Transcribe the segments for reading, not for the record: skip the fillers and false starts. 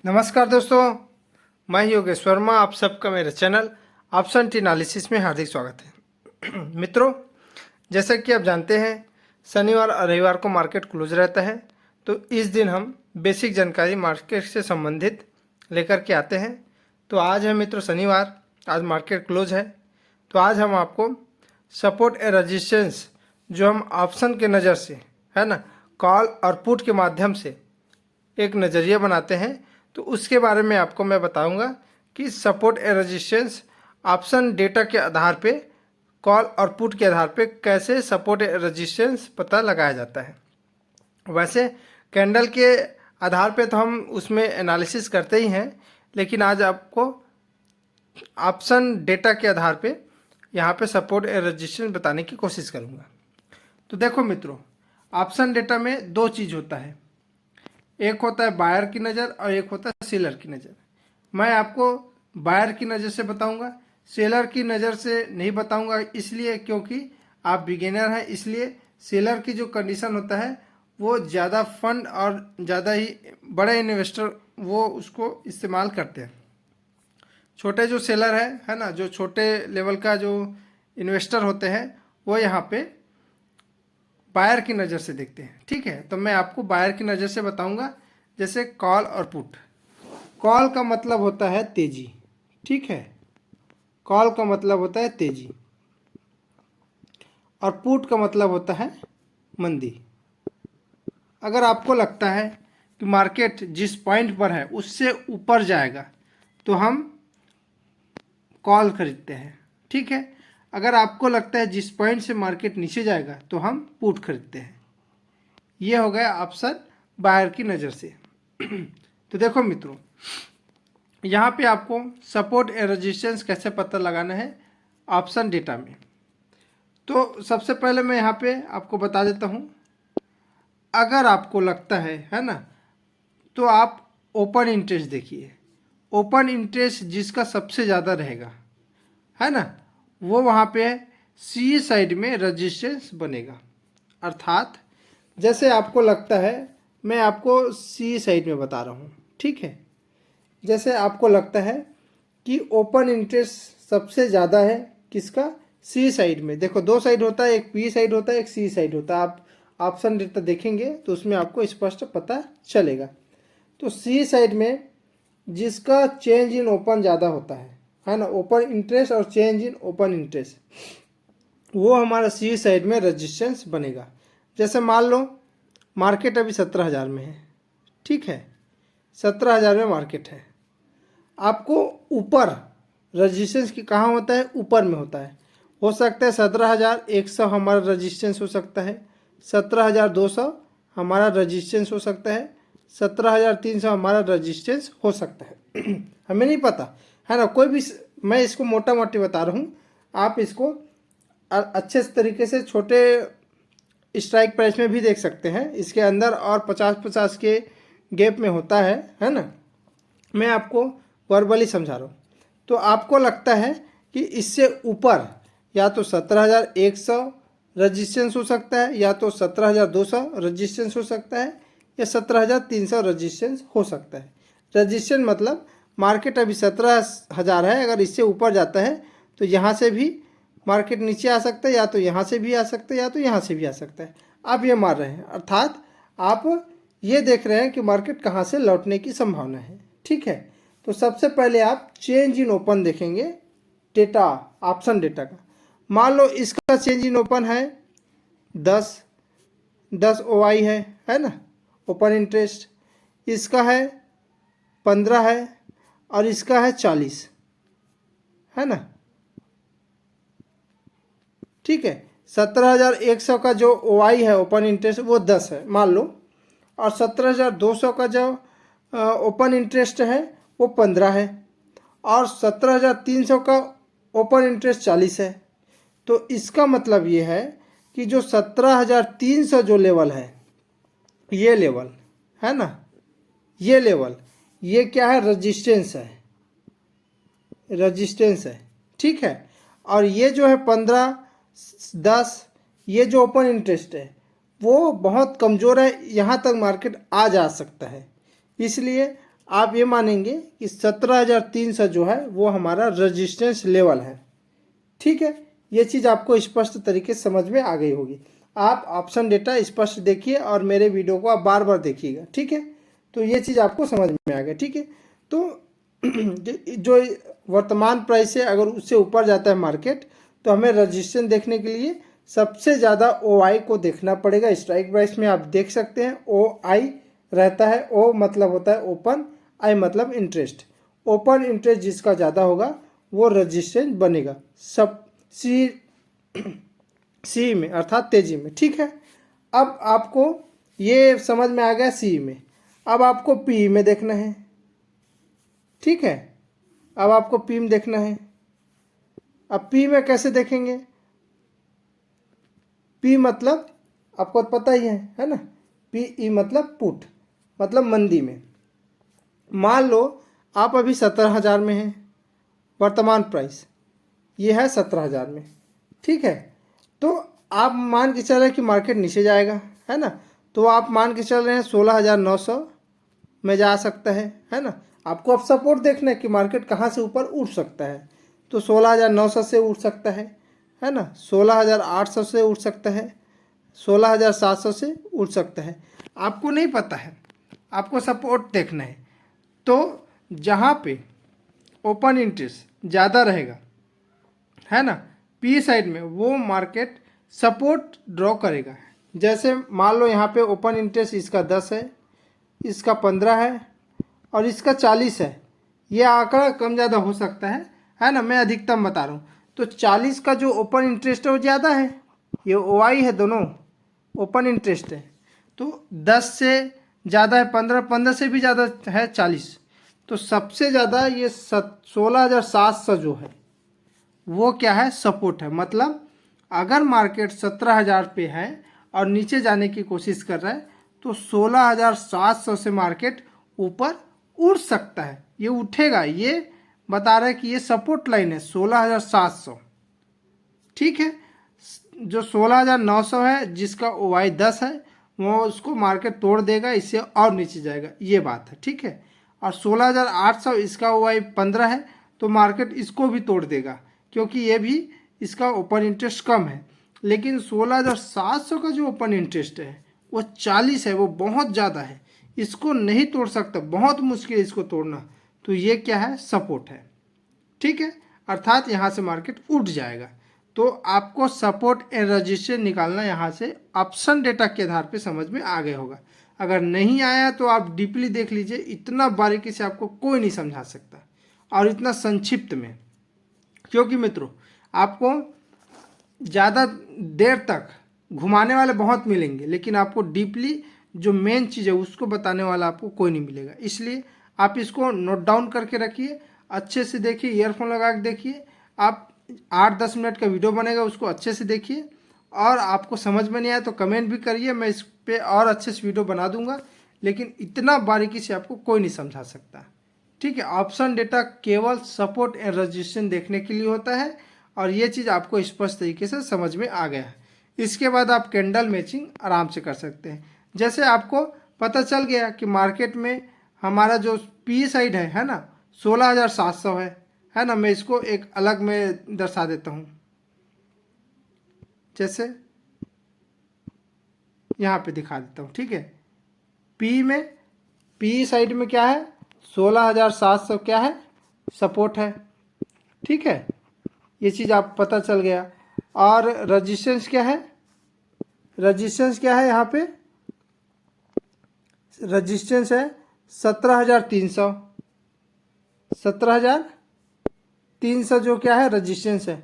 नमस्कार दोस्तों, मैं योगेश वर्मा। आप सबका मेरे चैनल ऑप्शन टी एनालिसिस में हार्दिक स्वागत है। मित्रों, जैसा कि आप जानते हैं शनिवार और रविवार को मार्केट क्लोज रहता है, तो इस दिन हम बेसिक जानकारी मार्केट से संबंधित लेकर के आते हैं। तो आज है मित्रों शनिवार, आज मार्केट क्लोज है। तो आज हम आपको सपोर्ट ए रजिस्टेंस जो हम ऑप्शन के नज़र से है ना, कॉल और पुट के माध्यम से एक नज़रिया बनाते हैं, तो उसके बारे में आपको मैं बताऊंगा कि सपोर्ट ए रेजिस्टेंस ऑप्शन डेटा के आधार पे, कॉल और पुट के आधार पे कैसे सपोर्ट ए रेजिस्टेंस पता लगाया जाता है। वैसे कैंडल के आधार पे तो हम उसमें एनालिसिस करते ही हैं, लेकिन आज आपको ऑप्शन डेटा के आधार पे यहाँ पे सपोर्ट ए रेजिस्टेंस बताने की कोशिश करूँगा। तो देखो मित्रों, ऑप्शन डेटा में दो चीज़ होता है, एक होता है बायर की नज़र और एक होता है सेलर की नज़र। मैं आपको बायर की नज़र से बताऊंगा, सेलर की नज़र से नहीं बताऊंगा, इसलिए क्योंकि आप बिगिनर हैं। इसलिए सेलर की जो कंडीशन होता है वो ज़्यादा फंड और ज़्यादा ही बड़े इन्वेस्टर वो उसको इस्तेमाल करते हैं। छोटे जो सेलर है ना, जो छोटे लेवल का जो इन्वेस्टर होते हैं वो यहाँ पे बायर की नज़र से देखते हैं। ठीक है, तो मैं आपको बायर की नज़र से बताऊंगा। जैसे कॉल और पुट। कॉल का मतलब होता है तेजी, ठीक है, कॉल का मतलब होता है तेजी, और पुट का मतलब होता है मंदी। अगर आपको लगता है कि मार्केट जिस पॉइंट पर है उससे ऊपर जाएगा तो हम कॉल खरीदते हैं, ठीक है। अगर आपको लगता है जिस पॉइंट से मार्केट नीचे जाएगा तो हम पुट खरीदते हैं। ये हो गया ऑप्शन बायर की नज़र से। तो देखो मित्रों, यहाँ पे आपको सपोर्ट ए रेजिस्टेंस कैसे पता लगाना है ऑप्शन डेटा में। तो सबसे पहले मैं यहाँ पे आपको बता देता हूँ, अगर आपको लगता है ना, तो आप ओपन इंटरेस्ट देखिए। ओपन इंटरेस्ट जिसका सबसे ज़्यादा रहेगा है ना, वो वहाँ पे सी साइड में रेजिस्टेंस बनेगा। अर्थात जैसे आपको लगता है, मैं आपको सी साइड में बता रहा हूँ, ठीक है। जैसे आपको लगता है कि ओपन इंटरेस्ट सबसे ज़्यादा है किसका, सी साइड में। देखो दो साइड होता है, एक पी साइड होता है, एक सी साइड होता है। आप ऑप्शन डेटा देखेंगे तो उसमें आपको स्पष्ट पता चलेगा। तो सी साइड में जिसका चेंज इन ओपन ज़्यादा होता है ना, ओपन इंटरेस्ट और चेंज इन ओपन इंटरेस्ट, वो हमारा सी साइड में रेजिस्टेंस बनेगा। जैसे मान लो मार्केट अभी 17,000 में है, ठीक है, 17,000 में मार्केट है। आपको ऊपर रेजिस्टेंस की कहाँ होता है, ऊपर में होता है। हो सकता है 17,100 हमारा रेजिस्टेंस हो सकता है, 17,200 हमारा रेजिस्टेंस हो सकता है, 17,300 हमारा रेजिस्टेंस हो सकता है। हमें नहीं पता है ना, कोई भी, मैं इसको मोटा मोटी बता रहा हूँ। आप इसको अच्छे तरीके से छोटे स्ट्राइक प्राइस में भी देख सकते हैं, इसके अंदर और 50-50 के गैप में होता है ना। मैं आपको वर्बली समझा रहा हूँ। तो आपको लगता है कि इससे ऊपर या तो 17,100 रजिस्टेंस हो सकता है, या तो 17,200 रजिस्टेंस हो सकता है, या 17,300 रजिस्टेंस हो सकता है। रजिस्टेंस मतलब मार्केट अभी 17,000 है, अगर इससे ऊपर जाता है तो यहाँ से भी मार्केट नीचे आ सकता है, या तो यहाँ से भी आ सकता है, या तो यहाँ से भी आ सकता है। आप ये मान रहे हैं, अर्थात आप ये देख रहे हैं कि मार्केट कहाँ से लौटने की संभावना है, ठीक है। तो सबसे पहले आप चेंज इन ओपन देखेंगे डेटा, ऑप्शन डेटा का। मान लो इसका चेंज इन ओपन है 10 OI है ना, ओपन इंटरेस्ट। इसका है 15 है, और इसका है 40, है ना, ठीक है। 17,100 का जो OI है, ओपन इंटरेस्ट, वो 10 है मान लो, और 17,200 का जो ओपन इंटरेस्ट है वो 15 है, और 17,300 का ओपन इंटरेस्ट 40 है। तो इसका मतलब ये है कि जो 17,300 जो लेवल है, ये लेवल है ना, ये लेवल, ये क्या है, रेजिस्टेंस है, रेजिस्टेंस है, ठीक है। और ये जो है 15, 10, ये जो ओपन इंटरेस्ट है वो बहुत कमज़ोर है, यहाँ तक मार्केट आ जा सकता है। इसलिए आप ये मानेंगे कि 17,300 जो है वो हमारा रेजिस्टेंस लेवल है। ठीक है, ये चीज़ आपको स्पष्ट तरीके से समझ में आ गई होगी। आप ऑप्शन डेटा स्पष्ट देखिए और मेरे वीडियो को आप बार बार देखिएगा। ठीक है, तो ये चीज़ आपको समझ में आ गया। ठीक है, तो जो वर्तमान प्राइस है अगर उससे ऊपर जाता है मार्केट, तो हमें रजिस्टेंस देखने के लिए सबसे ज़्यादा OI को देखना पड़ेगा। स्ट्राइक प्राइस में आप देख सकते हैं OI रहता है। O मतलब होता है ओपन, I मतलब इंटरेस्ट। ओपन इंटरेस्ट जिसका ज़्यादा होगा वो रजिस्टेंस बनेगा सब सी में, अर्थात तेजी में। ठीक है, अब आपको ये समझ में आ गया सी में। अब आपको पी में देखना है। ठीक है, अब आपको पी में देखना है। अब पी में कैसे देखेंगे? पी मतलब आपको पता ही है ना, पी मतलब पुट, मतलब मंदी में। मान लो आप अभी 17,000 में हैं, वर्तमान प्राइस ये है 17,000 में। ठीक है, तो आप मान के चल रहे हैं कि मार्केट नीचे जाएगा, है ना, तो आप मान के चल रहे हैं 16,900 में जा सकता है ना। आपको अब सपोर्ट देखना है कि मार्केट कहाँ से ऊपर उठ सकता है, तो 16,900 से उठ सकता है ना, 16,800 से उठ सकता है, 16,700 से उठ सकता है। आपको नहीं पता है, आपको सपोर्ट देखना है। तो जहाँ पे ओपन इंटरेस्ट ज़्यादा रहेगा, है ना, पी साइड में, वो मार्केट सपोर्ट ड्रॉ करेगा। जैसे मान लो यहाँ पे ओपन इंटरेस्ट इसका 10 है, इसका 15 है और इसका 40 है। ये आंकड़ा कम ज़्यादा हो सकता है ना, मैं अधिकतम बता रहा हूँ। तो 40 का जो ओपन इंटरेस्ट है वो ज़्यादा है, ये OI है, दोनों ओपन इंटरेस्ट है। तो 10 से ज़्यादा है 15, 15 से भी ज़्यादा है 40। तो सबसे ज़्यादा ये 16,700 जो है वो क्या है, सपोर्ट है। मतलब अगर मार्केट 17,000 पे है और नीचे जाने की कोशिश कर रहा है, तो 16,700 से मार्केट ऊपर उठ सकता है, ये उठेगा। ये बता रहा है कि ये सपोर्ट लाइन है 16,700। ठीक है, जो 16,900 है जिसका OI 10 है, वो उसको मार्केट तोड़ देगा, इससे और नीचे जाएगा, ये बात है। ठीक है, और 16,800 इसका OI 15 है, तो मार्केट इसको भी तोड़ देगा, क्योंकि ये भी इसका ओपन इंटरेस्ट कम है। लेकिन 16,700 का जो ओपन इंटरेस्ट है वो 40 है, वो बहुत ज़्यादा है, इसको नहीं तोड़ सकता, बहुत मुश्किल है इसको तोड़ना। तो ये क्या है, सपोर्ट है। ठीक है, अर्थात यहाँ से मार्केट उठ जाएगा। तो आपको सपोर्ट एंड रजिस्टेंस निकालना यहाँ से ऑप्शन डेटा के आधार पे समझ में आ गया होगा। अगर नहीं आया तो आप डीपली देख लीजिए, इतना बारीकी से आपको कोई नहीं समझा सकता और इतना संक्षिप्त में। क्योंकि मित्रों आपको ज़्यादा देर तक घुमाने वाले बहुत मिलेंगे, लेकिन आपको डीपली जो मेन चीज़ है उसको बताने वाला आपको कोई नहीं मिलेगा। इसलिए आप इसको नोट डाउन करके रखिए, अच्छे से देखिए, ईयरफोन लगा के देखिए। आप 8-10 मिनट का वीडियो बनेगा, उसको अच्छे से देखिए। और आपको समझ में नहीं आया तो कमेंट भी करिए, मैं इस पर और अच्छे से वीडियो बना दूंगा। लेकिन इतना बारीकी से आपको कोई नहीं समझा सकता। ठीक है, ऑप्शन डेटा केवल सपोर्ट एंड रजिस्टेंस देखने के लिए होता है, और ये चीज़ आपको स्पष्ट तरीके से समझ में आ गया है। इसके बाद आप कैंडल मैचिंग आराम से कर सकते हैं। जैसे आपको पता चल गया कि मार्केट में हमारा जो पी साइड है ना, 16,700 है ना। मैं इसको एक अलग में दर्शा देता हूँ, जैसे यहाँ पे दिखा देता हूँ। ठीक है, पी साइड में क्या है, 16,700 क्या है, सपोर्ट है। ठीक है, ये चीज़ आप पता चल गया। और रजिस्टेंस क्या है, रजिस्टेंस क्या है, यहाँ पे रजिस्टेंस है 17,300। 17,300 जो क्या है, रजिस्टेंस है।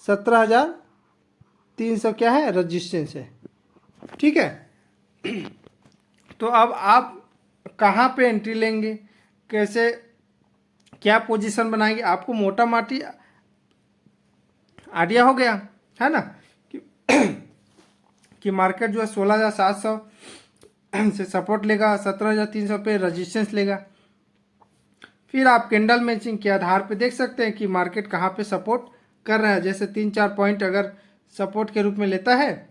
17,300 क्या है, रजिस्टेंस है। ठीक है, तो अब आप कहाँ पे एंट्री लेंगे, कैसे क्या पोजीशन बनाएंगे, आपको मोटा माटी आइडिया हो गया है ना कि मार्केट जो है 16,700 से सपोर्ट लेगा, 17,300 पे रजिस्टेंस लेगा। फिर आप कैंडल मैचिंग के आधार पे देख सकते हैं कि मार्केट कहाँ पे सपोर्ट कर रहा है। जैसे 3-4 पॉइंट अगर सपोर्ट के रूप में लेता है,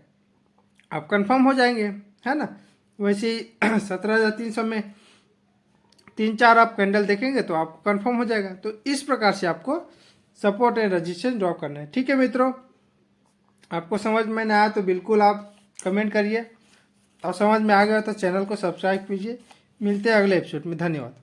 आप कंफर्म हो जाएंगे, है ना। वैसे ही 17,300 में 3-4 आप कैंडल देखेंगे तो आपको कंफर्म हो जाएगा। तो इस प्रकार से आपको सपोर्ट एंड रेजिस्टेंस ड्रॉ करना है। ठीक है मित्रों, आपको समझ में नहीं आया तो बिल्कुल आप कमेंट करिए, और समझ में आ गया तो चैनल को सब्सक्राइब कीजिए। मिलते हैं अगले एपिसोड में। धन्यवाद।